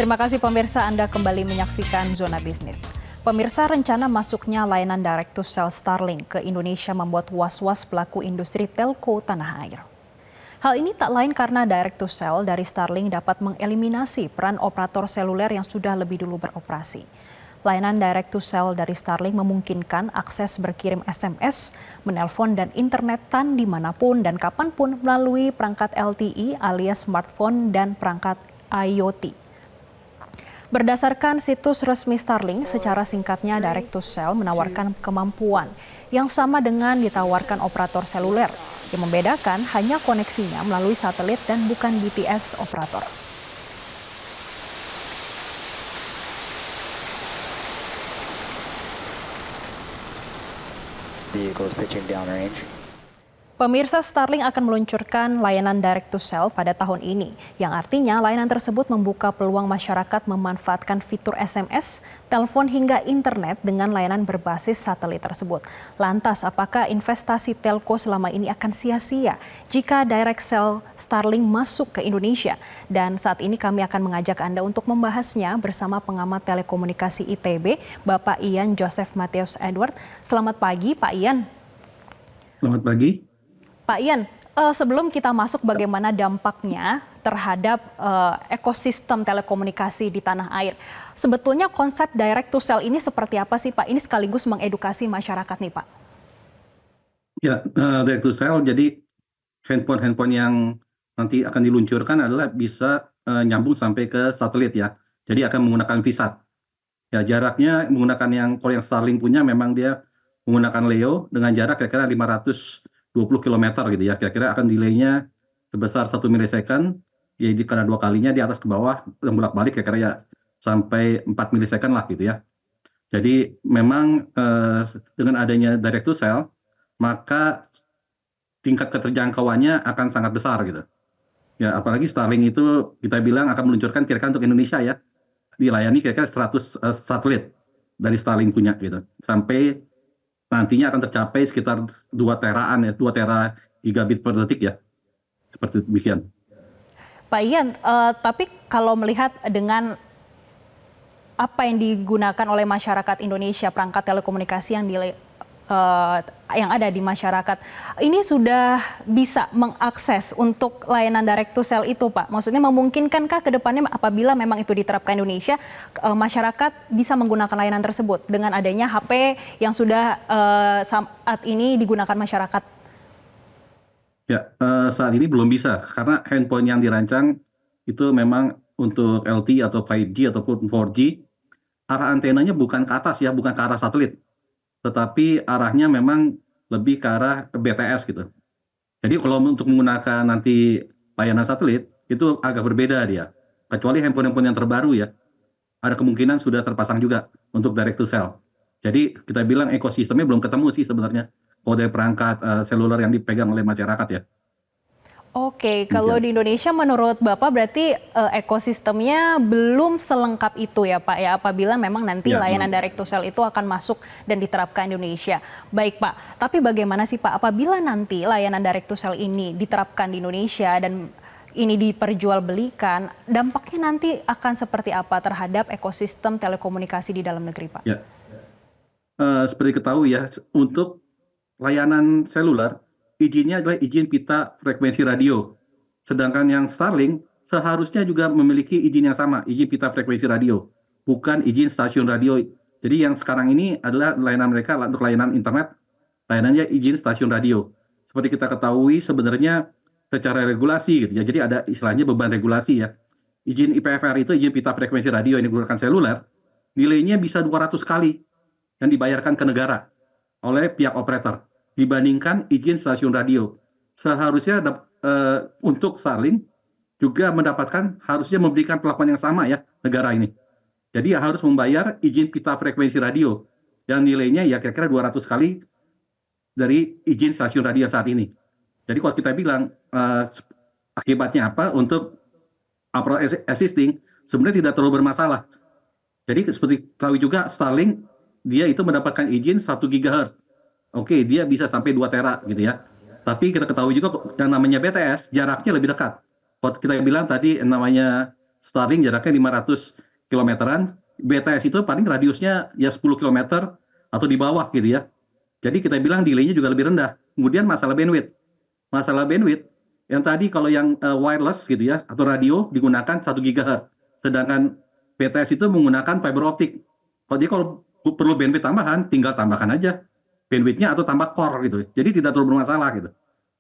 Terima kasih pemirsa, Anda kembali menyaksikan Zona Bisnis. Pemirsa, rencana masuknya layanan direct to cell Starlink ke Indonesia membuat was-was pelaku industri telco tanah air. Hal ini tak lain karena direct to cell dari Starlink dapat mengeliminasi peran operator seluler yang sudah lebih dulu beroperasi. Layanan direct to cell dari Starlink memungkinkan akses berkirim SMS, menelpon dan internet TAN dimanapun dan kapanpun melalui perangkat LTE alias smartphone dan perangkat IoT. Berdasarkan situs resmi Starlink, secara singkatnya direct to cell menawarkan kemampuan yang sama dengan ditawarkan operator seluler. Yang membedakan hanya koneksinya melalui satelit dan bukan BTS operator. Vehicles pitching downrange. Pemirsa, Starlink akan meluncurkan layanan direct to cell pada tahun ini, yang artinya layanan tersebut membuka peluang masyarakat memanfaatkan fitur SMS, telepon hingga internet dengan layanan berbasis satelit tersebut. Lantas, apakah investasi telco selama ini akan sia-sia jika direct cell Starlink masuk ke Indonesia? Dan saat ini kami akan mengajak Anda untuk membahasnya bersama pengamat telekomunikasi ITB, Bapak Ian Joseph Matthews Edward. Selamat pagi, Pak Ian. Selamat pagi. Pak Ian, sebelum kita masuk bagaimana dampaknya terhadap ekosistem telekomunikasi di tanah air, sebetulnya konsep direct to cell ini seperti apa sih Pak? Ini sekaligus mengedukasi masyarakat nih Pak. Ya, direct to cell, jadi handphone yang nanti akan diluncurkan adalah bisa nyambung sampai ke satelit ya. Jadi akan menggunakan VSAT. Ya, jaraknya menggunakan kalau yang Starlink punya memang dia menggunakan LEO dengan jarak kira-kira 520 km gitu ya. Kira-kira akan delay-nya sebesar 1 milisecond, jadi karena 2 kalinya di atas ke bawah yang bolak-balik kira-kira ya sampai 4 milisecond lah gitu ya. Jadi memang dengan adanya direct to cell, maka tingkat keterjangkauannya akan sangat besar gitu. Ya, apalagi Starlink itu kita bilang akan meluncurkan kira-kira untuk Indonesia ya, dilayani kira-kira 100 satelit dari Starlink punya gitu. Sampai nantinya akan tercapai sekitar 2 teraan ya, 2 tera gigabit per detik ya. Seperti demikian. Pak Ian, tapi kalau melihat dengan apa yang digunakan oleh masyarakat Indonesia, perangkat telekomunikasi yang ada di masyarakat, ini sudah bisa mengakses untuk layanan direct to cell itu Pak? Maksudnya memungkinkankah ke depannya apabila memang itu diterapkan Indonesia, masyarakat bisa menggunakan layanan tersebut dengan adanya HP yang sudah saat ini digunakan masyarakat? Ya, saat ini belum bisa karena handphone yang dirancang itu memang untuk LTE atau 5G ataupun 4G, arah antenanya bukan ke atas ya, bukan ke arah satelit. Tetapi arahnya memang lebih ke arah BTS gitu. Jadi kalau untuk menggunakan nanti layanan satelit, itu agak berbeda dia. Kecuali handphone-handphone yang terbaru ya, ada kemungkinan sudah terpasang juga untuk direct to cell. Jadi kita bilang ekosistemnya belum ketemu sih sebenarnya, kalau dari perangkat seluler yang dipegang oleh masyarakat ya. Oke, kalau di Indonesia menurut Bapak berarti ekosistemnya belum selengkap itu ya Pak ya, apabila memang nanti layanan direct to cell itu akan masuk dan diterapkan di Indonesia. Baik Pak, tapi bagaimana sih Pak apabila nanti layanan direct to cell ini diterapkan di Indonesia dan ini diperjualbelikan, dampaknya nanti akan seperti apa terhadap ekosistem telekomunikasi di dalam negeri Pak? Ya, seperti ketahui ya, untuk layanan seluler, izinnya adalah izin pita frekuensi radio. Sedangkan yang Starlink seharusnya juga memiliki izin yang sama, izin pita frekuensi radio, bukan izin stasiun radio. Jadi yang sekarang ini adalah layanan mereka untuk layanan internet, layanannya izin stasiun radio. Seperti kita ketahui sebenarnya secara regulasi gitu ya. Jadi ada istilahnya beban regulasi ya. Izin IPFR itu izin pita frekuensi radio yang digunakan seluler, nilainya bisa 200 kali yang dibayarkan ke negara oleh pihak operator dibandingkan izin stasiun radio. Seharusnya untuk Starlink juga harusnya memberikan perlakuan yang sama ya negara ini. Jadi harus membayar izin pita frekuensi radio yang nilainya ya kira-kira 200 kali dari izin stasiun radio saat ini. Jadi kalau kita bilang akibatnya apa untuk approach existing sebenarnya tidak terlalu bermasalah. Jadi seperti tahu juga Starlink dia itu mendapatkan izin 1 GHz. Oke, dia bisa sampai 2 tera gitu ya. Tapi kita ketahui juga yang namanya BTS jaraknya lebih dekat. Kalau kita bilang tadi namanya Starlink jaraknya 500 kilometeran, BTS itu paling radiusnya ya 10 kilometer atau di bawah gitu ya. Jadi kita bilang delay-nya juga lebih rendah. Kemudian masalah bandwidth. Masalah bandwidth, yang tadi kalau yang wireless gitu ya, atau radio digunakan 1 GHz. Sedangkan BTS itu menggunakan fiber optik. Kalau perlu bandwidth tambahan, tinggal tambahkan aja bandwidth-nya atau tambah core gitu. Jadi tidak terlalu bermasalah gitu.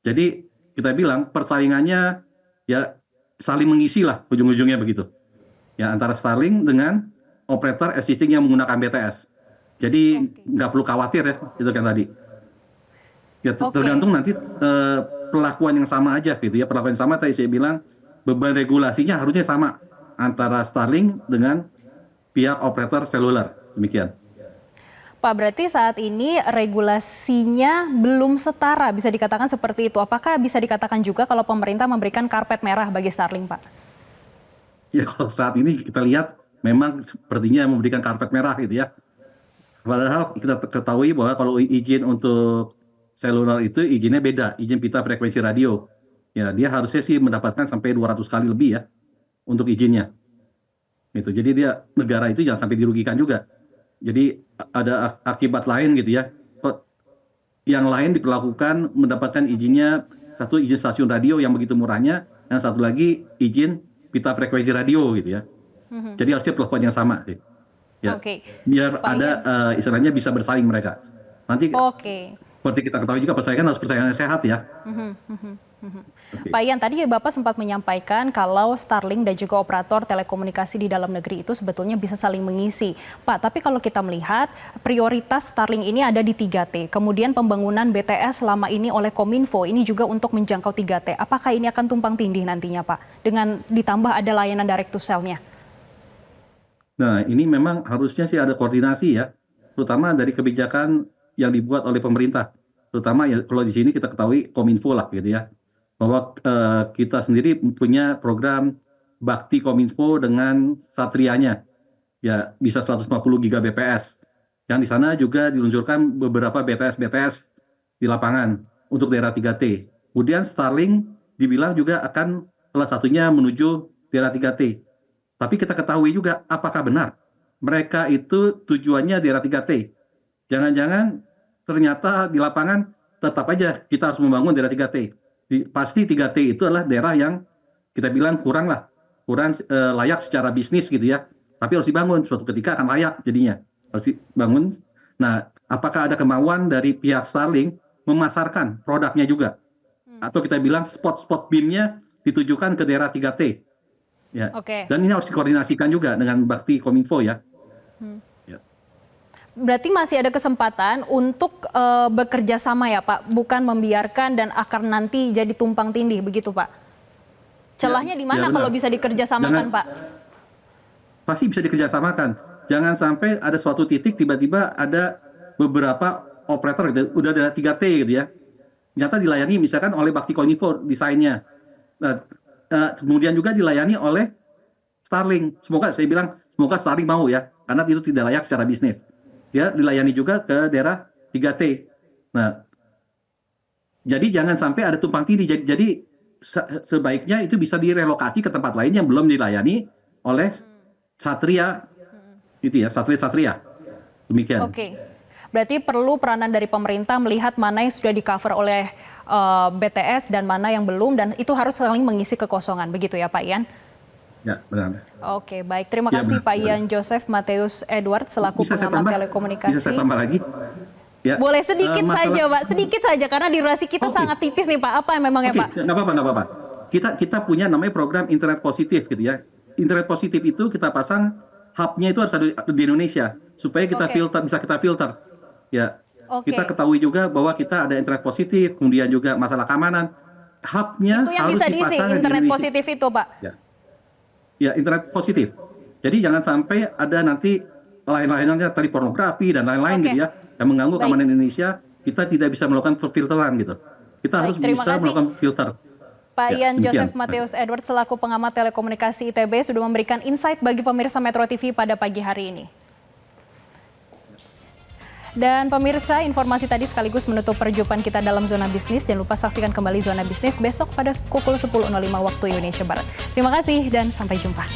Jadi kita bilang persaingannya ya saling mengisi lah ujung-ujungnya begitu. Ya antara Starlink dengan operator existing yang menggunakan BTS. Jadi nggak perlu khawatir ya, itu kan tadi. Ya tergantung nanti perlakuan yang sama aja gitu ya. Perlakuan yang sama tadi saya bilang beban regulasinya harusnya sama antara Starlink dengan pihak operator seluler. Demikian. Pak, berarti saat ini regulasinya belum setara, bisa dikatakan seperti itu. Apakah bisa dikatakan juga kalau pemerintah memberikan karpet merah bagi Starlink, Pak? Ya kalau saat ini kita lihat memang sepertinya memberikan karpet merah gitu ya. Padahal kita ketahui bahwa kalau izin untuk seluler itu izinnya beda, izin pita frekuensi radio. Ya dia harusnya sih mendapatkan sampai 200 kali lebih ya untuk izinnya. Gitu. Jadi dia negara itu jangan sampai dirugikan juga. Jadi ada akibat lain gitu ya. Yang lain diperlakukan mendapatkan izinnya, satu izin stasiun radio yang begitu murahnya, yang satu lagi izin pita frekuensi radio gitu ya. Jadi harusnya perlakuan yang sama sih. Ya. Biar Pak ada istilahnya bisa bersaing mereka. Nanti seperti kita ketahui juga persaingan harus persaingan yang sehat ya. Pak Ian, tadi Bapak sempat menyampaikan kalau Starlink dan juga operator telekomunikasi di dalam negeri itu sebetulnya bisa saling mengisi. Pak, tapi kalau kita melihat prioritas Starlink ini ada di 3T. Kemudian pembangunan BTS selama ini oleh Kominfo ini juga untuk menjangkau 3T. Apakah ini akan tumpang tindih nantinya Pak? Dengan ditambah ada layanan direct to cell-nya. Nah ini memang harusnya sih ada koordinasi ya. Terutama dari kebijakan yang dibuat oleh pemerintah. Terutama ya kalau di sini kita ketahui Kominfo lah gitu ya. Bahwa kita sendiri punya program Bakti Kominfo dengan Satrianya. Ya bisa 150 Gbps. Yang di sana juga diluncurkan beberapa BTS di lapangan untuk daerah 3T. Kemudian Starlink dibilang juga akan salah satunya menuju daerah 3T. Tapi kita ketahui juga apakah benar mereka itu tujuannya daerah 3T. Jangan-jangan ternyata di lapangan tetap aja kita harus membangun daerah 3T. Pasti 3T itu adalah daerah yang kita bilang kurang layak secara bisnis gitu ya. Tapi harus dibangun, suatu ketika akan layak jadinya. Harus dibangun. Nah, apakah ada kemauan dari pihak Starlink memasarkan produknya juga? Atau kita bilang spot-spot beam-nya ditujukan ke daerah 3T. Ya. Dan ini harus dikoordinasikan juga dengan Bakti Kominfo ya. Berarti masih ada kesempatan untuk bekerja sama ya Pak, bukan membiarkan dan akan nanti jadi tumpang tindih begitu Pak. Celahnya di mana kalau bisa dikerjasamakan Pak? Pasti bisa dikerjasamakan. Jangan sampai ada suatu titik tiba-tiba ada beberapa operator gitu, udah ada 3T gitu ya. Ternyata dilayani misalkan oleh Bakti Kominfo desainnya. Kemudian juga dilayani oleh Starlink. Semoga Starlink mau ya, karena itu tidak layak secara bisnis. Dia dilayani juga ke daerah 3T. Nah, jadi jangan sampai ada tumpang tindih. Jadi sebaiknya itu bisa direlokasi ke tempat lain yang belum dilayani oleh Satria, itu ya, Satria. Demikian. Berarti perlu peranan dari pemerintah melihat mana yang sudah di-cover oleh BTS dan mana yang belum, dan itu harus saling mengisi kekosongan, begitu ya Pak Ian? Ya, benar. Oke, baik. Terima kasih Pak Ian Joseph Mateus Edward selaku pengamat telekomunikasi. Bisa saya tambah lagi? Ya. Boleh sedikit saja, Pak. Sedikit saja, karena durasi kita sangat tipis nih, Pak. Apa memangnya, Pak? Nggak apa-apa. Kita punya namanya program internet positif gitu ya. Internet positif itu kita pasang hub-nya itu harus ada di Indonesia supaya kita bisa kita filter. Ya. Kita ketahui juga bahwa kita ada internet positif, kemudian juga masalah keamanan. Hub-nya itu yang harus bisa diisi internet positif itu, Pak. Ya, internet positif. Jadi jangan sampai ada nanti lain-lainnya tadi pornografi dan lain-lain gitu ya yang mengganggu keamanan Indonesia. Kita tidak bisa melakukan filteran gitu. Kita harus bisa melakukan filter. Pak Ian Joseph Mateus Edward selaku pengamat telekomunikasi ITB sudah memberikan insight bagi pemirsa Metro TV pada pagi hari ini. Dan pemirsa, informasi tadi sekaligus menutup perjumpaan kita dalam Zona Bisnis. Jangan lupa saksikan kembali Zona Bisnis besok pada pukul 10.05 waktu Indonesia Barat. Terima kasih dan sampai jumpa.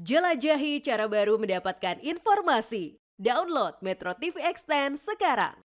Jelajahi cara baru mendapatkan informasi. Download Metro TV Extend sekarang.